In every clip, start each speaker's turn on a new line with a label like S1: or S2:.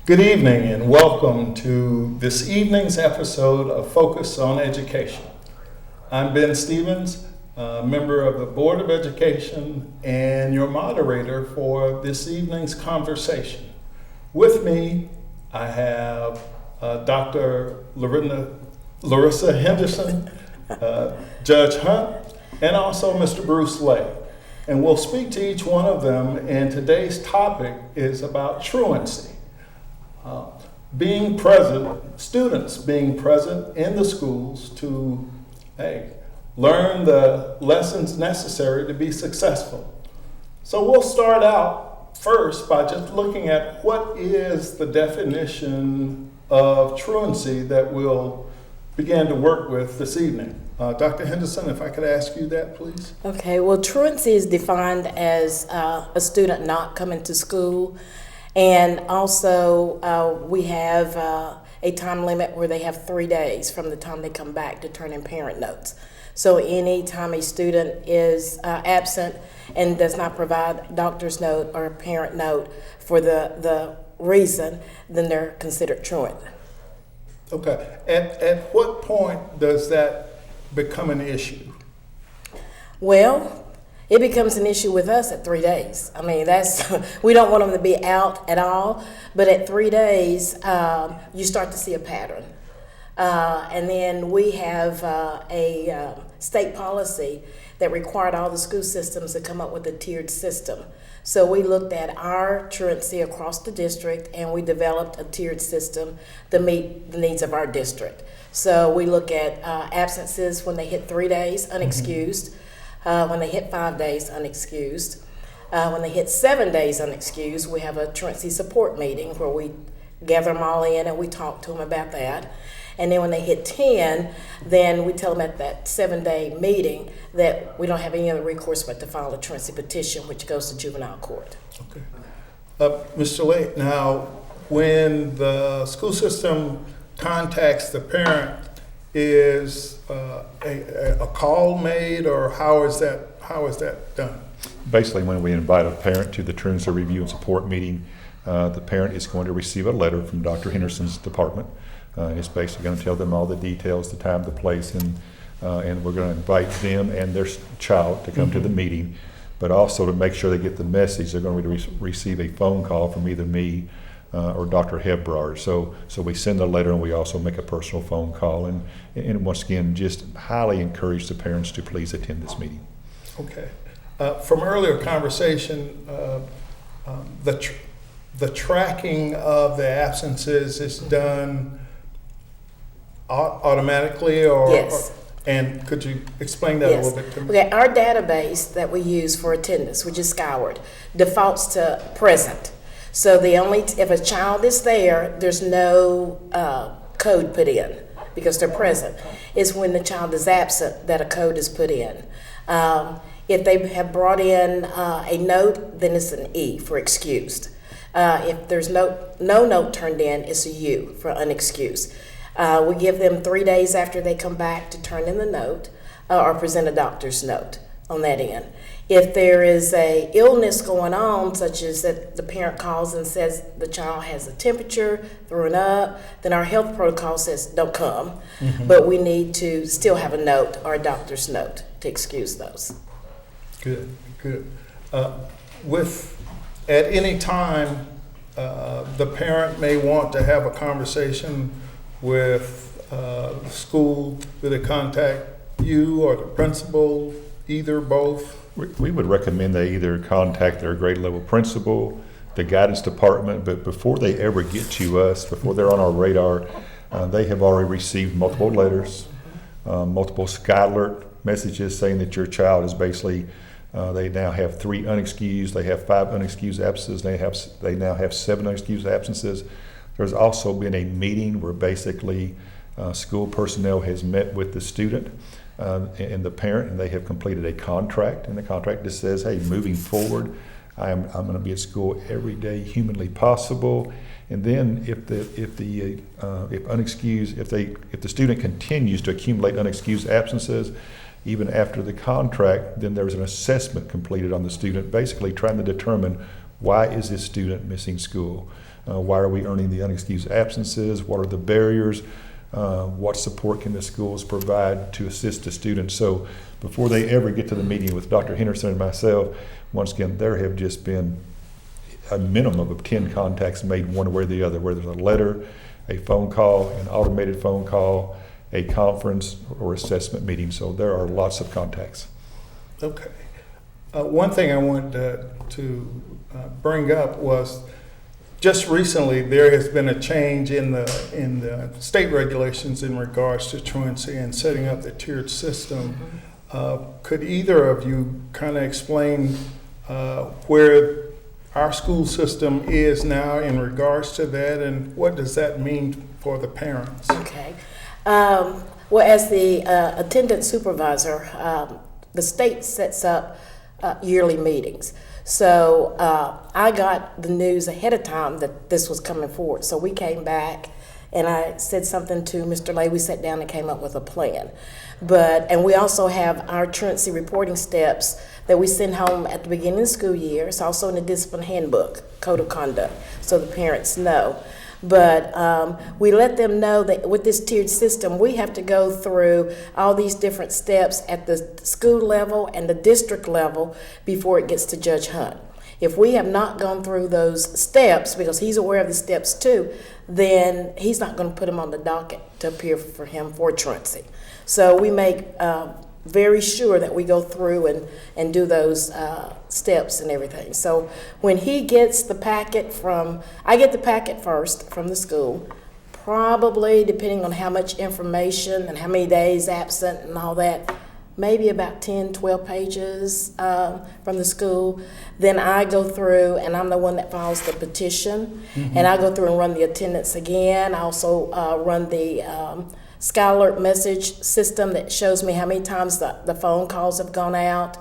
S1: Good evening and welcome to this evening's episode of Focus on Education. I'm Ben Stevens, a member of the Board of Education and your moderator for this evening's conversation. With me, I have Dr. Larissa Henderson, Judge Hunt, and also Mr. Bruce Lay. And we'll speak to each one of them, and today's topic is about truancy. Being present, students being present in the schools to learn the lessons necessary to be successful. So we'll start out first by just looking at what is the definition of truancy that we'll begin to work with this evening. Dr. Henderson, if I could ask you that, please.
S2: Okay, well, truancy is defined as a student not coming to school. And also, we have a time limit where they have 3 days from the time they come back to turn in parent notes. So any time a student is absent and does not provide a doctor's note or a parent note for the reason, then they're considered truant.
S1: Okay. At what point does that become an issue?
S2: Well, it becomes an issue with us at 3 days. I mean, we don't want them to be out at all, but at 3 days, you start to see a pattern. And then we have a state policy that required all the school systems to come up with a tiered system. So we looked at our truancy across the district, and we developed a tiered system to meet the needs of our district. So we look at absences when they hit 3 days, unexcused. When they hit 5 days, unexcused. When they hit 7 days, unexcused, we have a truancy support meeting where we gather them all in and we talk to them about that. And then when they hit 10, then we tell them at that 7-day meeting that we don't have any other recourse but to file a truancy petition, which goes to juvenile court.
S1: Okay. Mr. Lake, now, when the school system contacts the parent, is a call made, or how is that done?
S3: Basically, when we invite a parent to the truancy review and support meeting, the parent is going to receive a letter from Dr. Henderson's department. It's basically going to tell them all the details, the time, the place, and we're going to invite them and their child to come to the meeting. But also to make sure they get the message, they're going to receive a phone call from either me or Dr. Hebrar. So we send a letter, and we also make a personal phone call. And once again, just highly encourage the parents to please attend this meeting.
S1: Okay. From earlier conversation, the tracking of the absences is done automatically, or?
S2: Yes.
S1: And could you explain that a little bit to me?
S2: Okay, our database that we use for attendance, which is scoured, defaults to present. So if a child is there, there's no code put in because they're present. It's when the child is absent that a code is put in. If they have brought in a note, then it's an E for excused. If there's no note turned in, it's a U for unexcused. We give them 3 days after they come back to turn in the note or present a doctor's note on that end. If there is a illness going on, such as that the parent calls and says the child has a temperature, throwing up, then our health protocol says don't come. But we need to still have a note or a doctor's note to excuse those.
S1: Good. At any time, the parent may want to have a conversation with the school. Do they contact you or the principal, either, both?
S3: We would recommend they either contact their grade level principal, the guidance department, but before they ever get to us, before they're on our radar, they have already received multiple letters, multiple Sky Alert messages saying that your child is basically, they now have 3 unexcused, they have 5 unexcused absences, they now have 7 unexcused absences. There's also been a meeting where basically school personnel has met with the student and the parent, and they have completed a contract, and the contract just says, hey, moving forward, I'm going to be at school every day humanly possible. And then if the student continues to accumulate unexcused absences, even after the contract, then there's an assessment completed on the student, basically trying to determine Why is this student missing school? Why are we earning the unexcused absences? What are the barriers? What support can the schools provide to assist the students? So before they ever get to the meeting with Dr. Henderson and myself, once again, there have just been a minimum of 10 contacts made one way or the other, whether there's a letter, a phone call, an automated phone call, a conference, or assessment meeting. So there are lots of contacts.
S1: Okay. One thing I wanted to bring up was just recently there has been a change in the state regulations in regards to truancy and setting up the tiered system. Could either of you kind of explain where our school system is now in regards to that, and what does that mean for the parents?
S2: Okay. Well, as the attendance supervisor, the state sets up yearly meetings. So I got the news ahead of time that this was coming forward. So we came back and I said something to Mr. Lay. We sat down and came up with a plan. And we also have our truancy reporting steps that we send home at the beginning of the school year. It's also in the discipline handbook, code of conduct, so the parents know. But we let them know that with this tiered system, we have to go through all these different steps at the school level and the district level before it gets to Judge Hunt. If we have not gone through those steps, because he's aware of the steps too, then he's not going to put him on the docket to appear for him for truancy. So we make very sure that we go through and do those steps and everything. So when he gets the packet I get the packet first from the school, probably depending on how much information and how many days absent and all that, maybe about 10, 12 pages from the school. Then I go through, and I'm the one that files the petition, and I go through and run the attendance again. I also run the Sky Alert message system that shows me how many times the phone calls have gone out,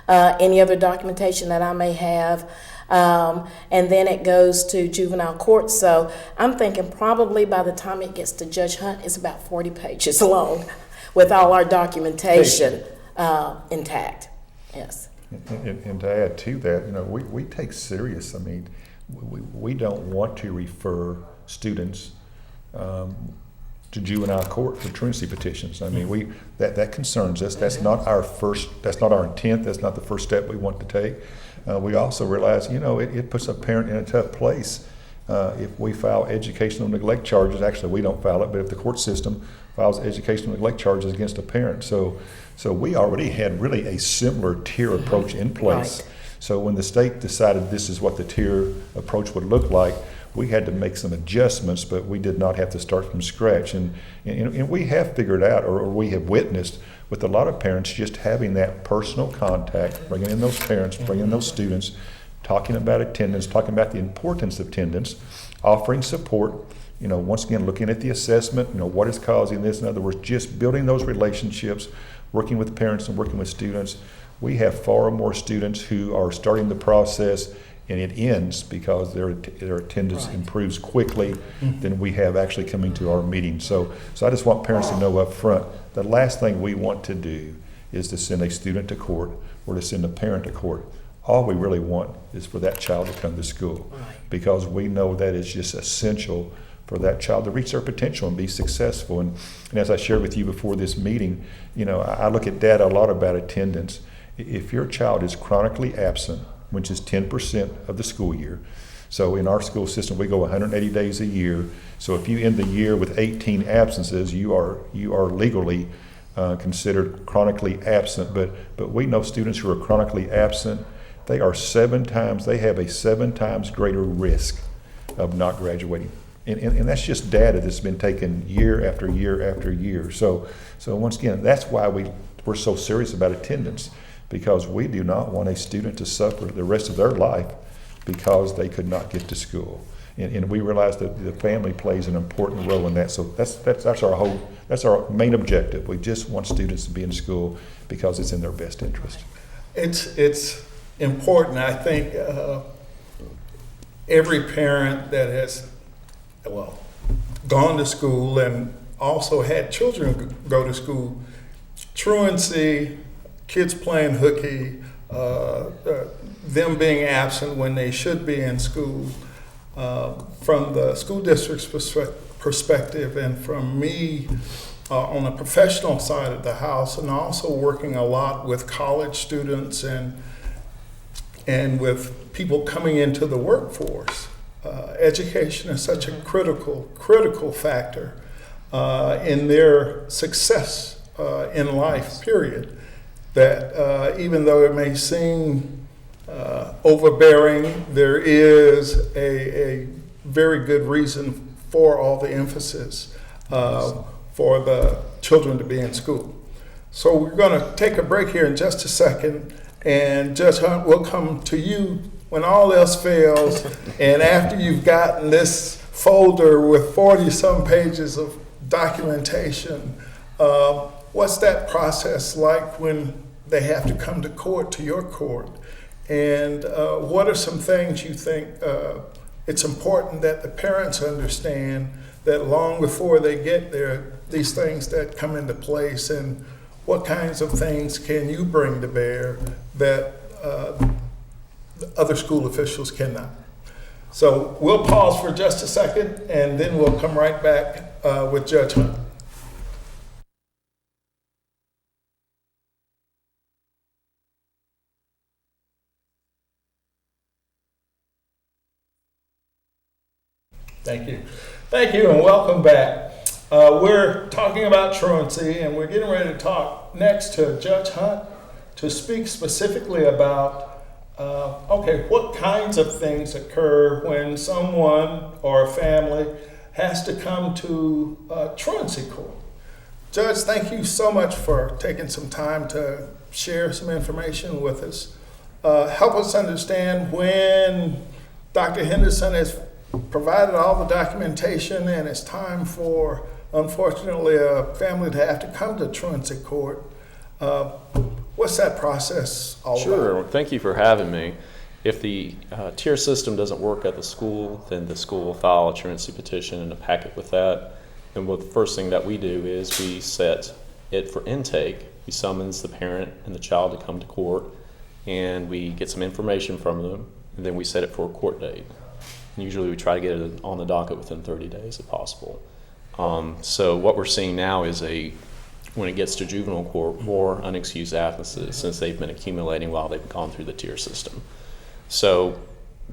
S2: any other documentation that I may have. And then it goes to juvenile court. So I'm thinking probably by the time it gets to Judge Hunt, it's about 40 pages long with all our documentation intact. Yes.
S3: And to add to that, we take serious. I mean, we don't want to refer students to juvenile court for truancy petitions. I mean, that concerns us. That's not our intent. That's not the first step we want to take. We also realize, it puts a parent in a tough place. If we file educational neglect charges, actually we don't file it, but if the court system files educational neglect charges against a parent. So we already had really a similar tier approach in place.
S2: Right.
S3: So when the state decided this is what the tier approach would look like, we had to make some adjustments, but we did not have to start from scratch. And we have figured out, or we have witnessed with a lot of parents, just having that personal contact, bringing in those parents, bringing in those students, talking about attendance, talking about the importance of attendance, offering support, once again, looking at the assessment, what is causing this. In other words, just building those relationships, working with parents and working with students. We have far more students who are starting the process and it ends because their attendance improves quickly than we have actually coming to our meetings. So I just want parents to know up front, the last thing we want to do is to send a student to court or to send a parent to court. All we really want is for that child to come to school, because we know that is just essential for that child to reach their potential and be successful. And as I shared with you before this meeting, I look at data a lot about attendance. If your child is chronically absent, which is 10% of the school year. So in our school system, we go 180 days a year. So if you end the year with 18 absences, you are legally considered chronically absent. But we know students who are chronically absent, they have a 7 times greater risk of not graduating. And that's just data that's been taken year after year after year. So once again, that's why we're so serious about attendance, because we do not want a student to suffer the rest of their life because they could not get to school. And we realize that the family plays an important role in that. So that's our main objective. We just want students to be in school because it's in their best interest.
S1: It's important. I think every parent that has gone to school and also had children go to school, truancy, kids playing hooky, them being absent when they should be in school. From the school district's perspective, and from me on the professional side of the house, and also working a lot with college students and with people coming into the workforce. Education is such a critical factor in their success in life, period, that even though it may seem overbearing, there is a very good reason for all the emphasis for the children to be in school. So we're going to take a break here in just a second, and Judge Hunt will come to you when all else fails, and after you've gotten this folder with 40-some pages of documentation, what's that process like when they have to come to court, to your court? And what are some things you think it's important that the parents understand that long before they get there, these things that come into place, and what kinds of things can you bring to bear that other school officials cannot? So we'll pause for just a second, and then we'll come right back with Judge Hunt. Thank you. Thank you, and welcome back. We're talking about truancy, and we're getting ready to talk next to Judge Hunt to speak specifically about what kinds of things occur when someone or a family has to come to truancy court. Judge, thank you so much for taking some time to share some information with us. Help us understand when Dr. Henderson has provided all the documentation and it's time for, unfortunately, a family to have to come to truancy court. What's that process all about?
S4: Sure. Thank you for having me. If the tier system doesn't work at the school, then the school will file a truancy petition and a packet with that. And the first thing that we do is we set it for intake. We summons the parent and the child to come to court, and we get some information from them, and then we set it for a court date. Usually we try to get it on the docket within 30 days if possible. So what we're seeing now is when it gets to juvenile court, more unexcused absences since they've been accumulating while they've gone through the tier system. So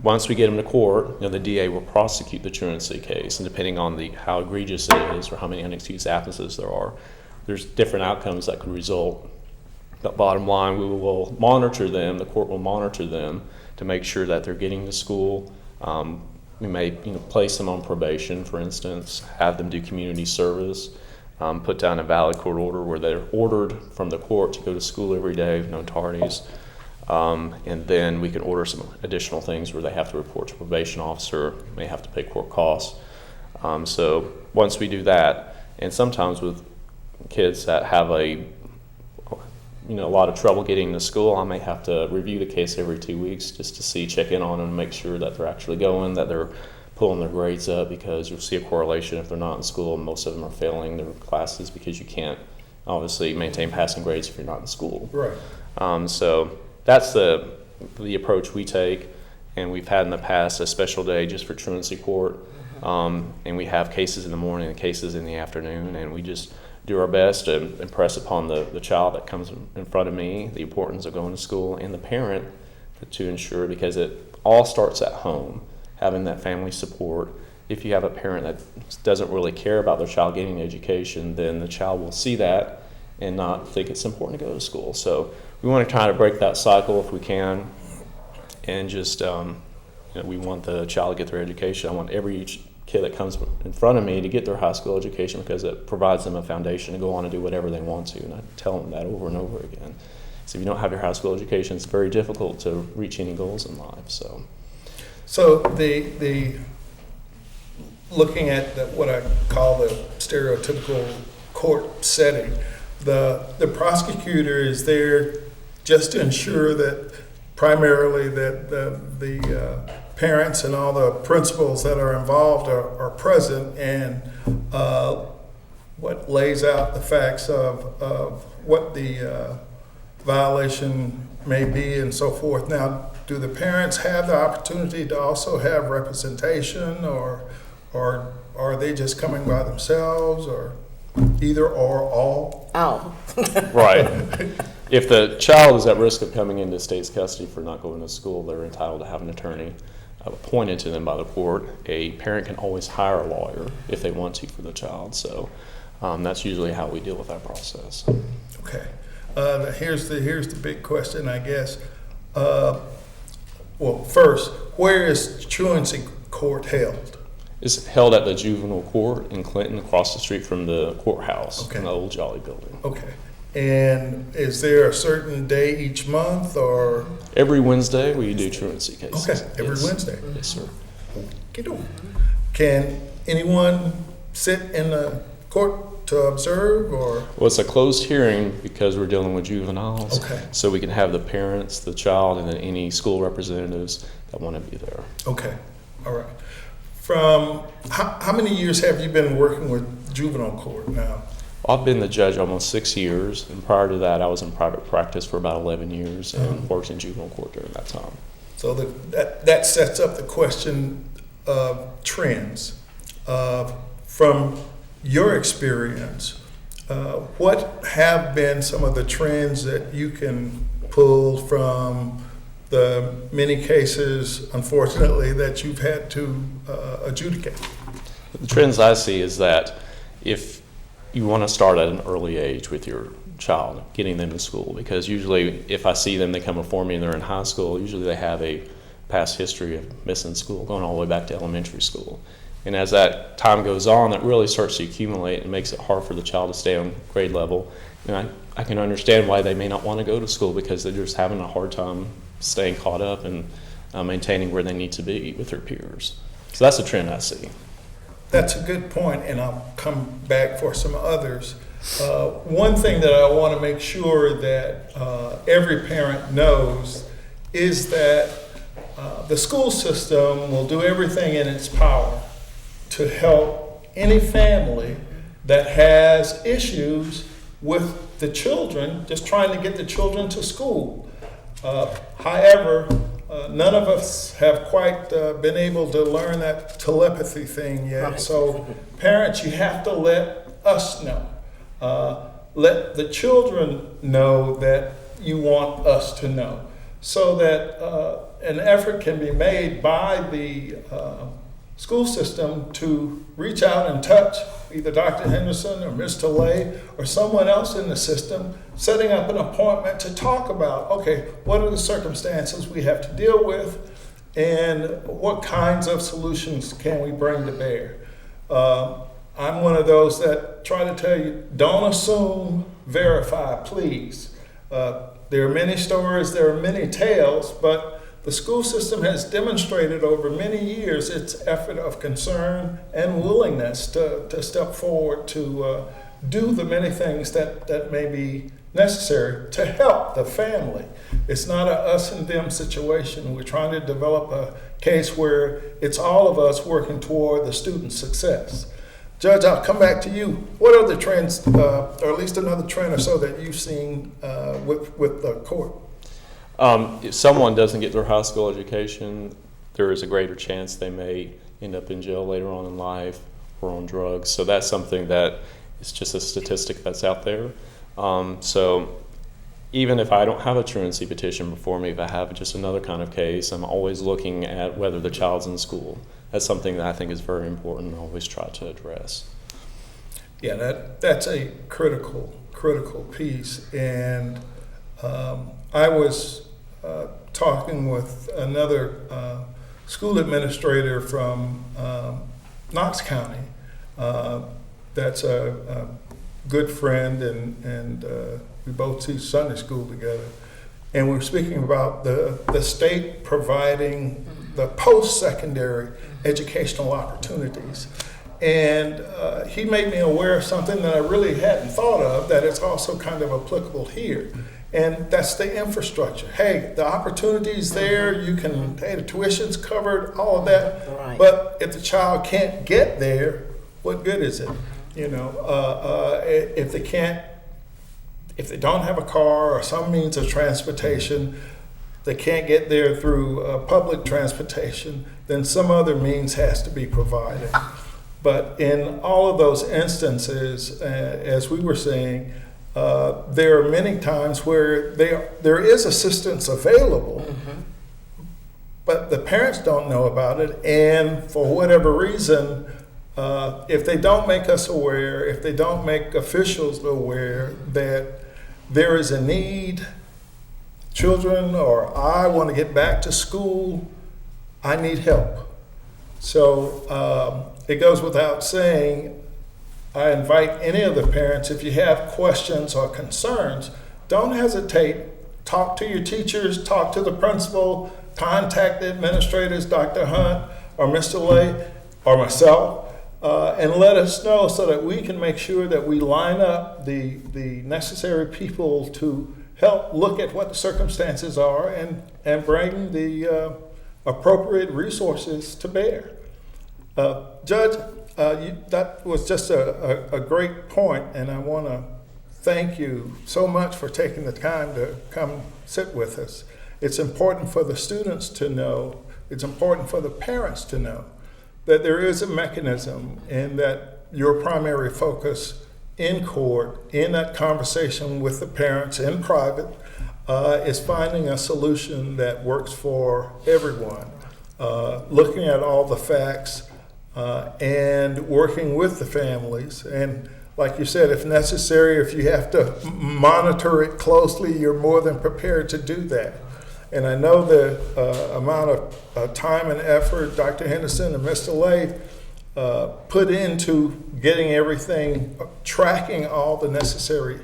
S4: once we get them to court, the DA will prosecute the truancy case, and depending on how egregious it is or how many unexcused absences there are, there's different outcomes that could result. But bottom line, we will monitor them, the court will monitor them to make sure that they're getting to school. We may place them on probation, for instance, have them do community service, put down a valid court order where they're ordered from the court to go to school every day, no tardies. And then we can order some additional things where they have to report to probation officer, may have to pay court costs. So once we do that, and sometimes with kids that have a lot of trouble getting to school, I may have to review the case every 2 weeks just to check in on them and make sure that they're actually going, that they're pulling their grades up, because you'll see a correlation if they're not in school. Most of them are failing their classes because you can't obviously maintain passing grades if you're not in school.
S1: Right.
S4: So that's the approach we take, and we've had in the past a special day just for truancy court, and we have cases in the morning and cases in the afternoon, and we just do our best to impress upon the child that comes in front of me the importance of going to school, and the parent to ensure, because it all starts at home, having that family support. If you have a parent that doesn't really care about their child getting an education, then the child will see that and not think it's important to go to school. So we want to try to break that cycle if we can, and just we want the child to get their education. I want every kid that comes in front of me to get their high school education, because it provides them a foundation to go on and do whatever they want to, and I tell them that over and over again. So if you don't have your high school education, it's very difficult to reach any goals in life.
S1: So the looking at what I call the stereotypical court setting, the prosecutor is there just to ensure that primarily that the parents and all the principals that are involved are present, and what lays out the facts of what the violation may be and so forth. Now, do the parents have the opportunity to also have representation, or are they just coming by themselves, or either or all?
S2: Oh,
S4: Right. If the child is at risk of coming into state's custody for not going to school, they're entitled to have an attorney appointed to them by the court. A parent can always hire a lawyer if they want to for the child. So that's usually how we deal with that process.
S1: Okay. Here's the big question, I guess. Well, first, where is truancy court held?
S4: It's held at the juvenile court in Clinton, across the street from the courthouse
S1: Okay.
S4: in the old Jolly building.
S1: Okay. And is there a certain day each month, or?
S4: Every Wednesday we do truancy cases.
S1: Okay, every
S4: Yes.
S1: Wednesday.
S4: Yes, sir.
S1: Can anyone sit in the court to observe, or?
S4: Well, it's a closed hearing because we're dealing with juveniles.
S1: Okay.
S4: So we can have the parents, the child, and then any school representatives that want to be there.
S1: Okay, all right. From, how many years have you been working with juvenile court now?
S4: I've been the judge almost 6 years, and prior to that, I was in private practice for about 11 years and worked in juvenile court during that time.
S1: So that sets up the question of trends. From your experience, what have been some of the trends that you can pull from the many cases, unfortunately, that you've had to adjudicate?
S4: The trends I see is that if you want to start at an early age with your child, getting them to school, because usually if I see them, they come before me and they're in high school, usually they have a past history of missing school, going all the way back to elementary school. And as that time goes on, that really starts to accumulate and makes it hard for the child to stay on grade level. And I can understand why they may not want to go to school, because they're just having a hard time staying caught up and maintaining where they need to be with their peers. So that's a trend I see.
S1: That's a good point, and I'll come back for some others. One thing that I want to make sure that every parent knows is that the school system will do everything in its power to help any family that has issues with the children, just trying to get the children to school. However, none of us have quite been able to learn that telepathy thing yet.
S2: Right.
S1: So parents, you have to let us know. Let the children know that you want us to know, so that an effort can be made by the school system to reach out and touch either Dr. Henderson or Mr. Lay or someone else in the system, setting up an appointment to talk about, okay, what are the circumstances we have to deal with, and what kinds of solutions can we bring to bear. I'm one of those that try to tell you, don't assume, verify, please. There are many stories, there are many tales, but the school system has demonstrated over many years its effort of concern and willingness to step forward to do the many things that may be necessary to help the family. It's not a us and them situation. We're trying to develop a case where it's all of us working toward the student's success. Judge, I'll come back to you. What are the trends, or at least another trend or so, that you've seen with the court?
S4: If someone doesn't get their high school education, there is a greater chance they may end up in jail later on in life or on drugs. So that's something that is just a statistic that's out there. So even if I don't have a truancy petition before me, if I have just another kind of case, I'm always looking at whether the child's in school. That's something that I think is very important and I always try to address.
S1: Yeah, that's a critical piece. And I was talking with another school administrator from Knox County. That's a good friend, and we both teach Sunday school together. And we were speaking about the state providing the post-secondary educational opportunities. And he made me aware of something that I really hadn't thought of, that it's also kind of applicable here. And that's the infrastructure. Hey, the opportunity's there, you can, hey, the tuition's covered, all of that.
S2: Right.
S1: But if the child can't get there, what good is it? You know, if they can't if they don't have a car or some means of transportation, they can't get there through public transportation, then some other means has to be provided. But in all of those instances, as we were saying, there are many times where there is assistance available, but the parents don't know about it, and for whatever reason, if they don't make us aware, if they don't make officials aware that there is a need, children or I want to get back to school, I need help. So it goes without saying, I invite any of the parents, if you have questions or concerns, don't hesitate. Talk to your teachers, talk to the principal, contact the administrators, Dr. Hunt or Mr. Lay or myself, and let us know so that we can make sure that we line up the necessary people to help look at what the circumstances are and bring the appropriate resources to bear. Judge, that was just a great point, and I want to thank you so much for taking the time to come sit with us. It's important for the students to know, it's important for the parents to know that there is a mechanism and that your primary focus in court, in that conversation with the parents in private, is finding a solution that works for everyone. Looking at all the facts and working with the families. And like you said, if necessary, if you have to monitor it closely, you're more than prepared to do that. And I know the amount of time and effort Dr. Henderson and Mr. Lay put into getting everything, tracking all the necessary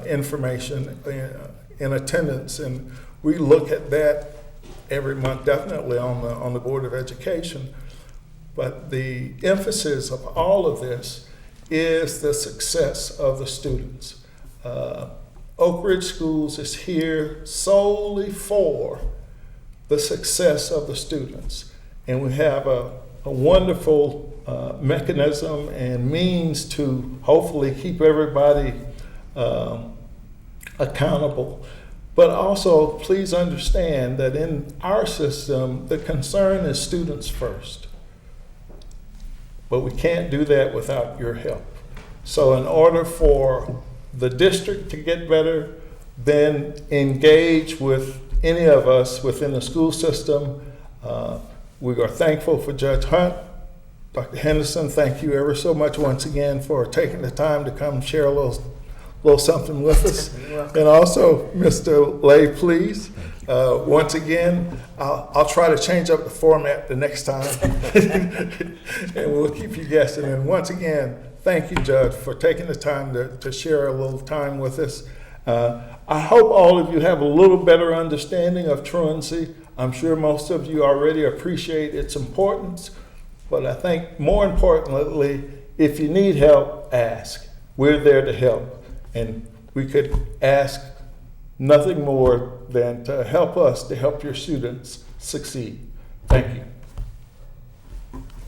S1: information in attendance. And we look at that every month, definitely on the Board of Education. But the emphasis of all of this is the success of the students. Oak Ridge Schools is here solely for the success of the students. And we have a wonderful mechanism and means to hopefully keep everybody accountable. But also, please understand that in our system, the concern is students first. But we can't do that without your help. So in order for the district to get better, then engage with any of us within the school system. We are thankful for Judge Hunt. Dr. Henderson, thank you ever so much once again for taking the time to come share a little something with us. And also, Mr. Lay, please. Once again, I'll try to change up the format the next time, and we'll keep you guessing. And once again, thank you, Judge, for taking the time to share a little time with us. I hope all of you have a little better understanding of truancy. I'm sure most of you already appreciate its importance, but I think more importantly, if you need help, ask. We're there to help, and we could ask nothing more than to help us to help your students succeed. Thank you.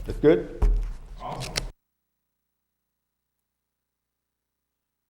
S1: That's good?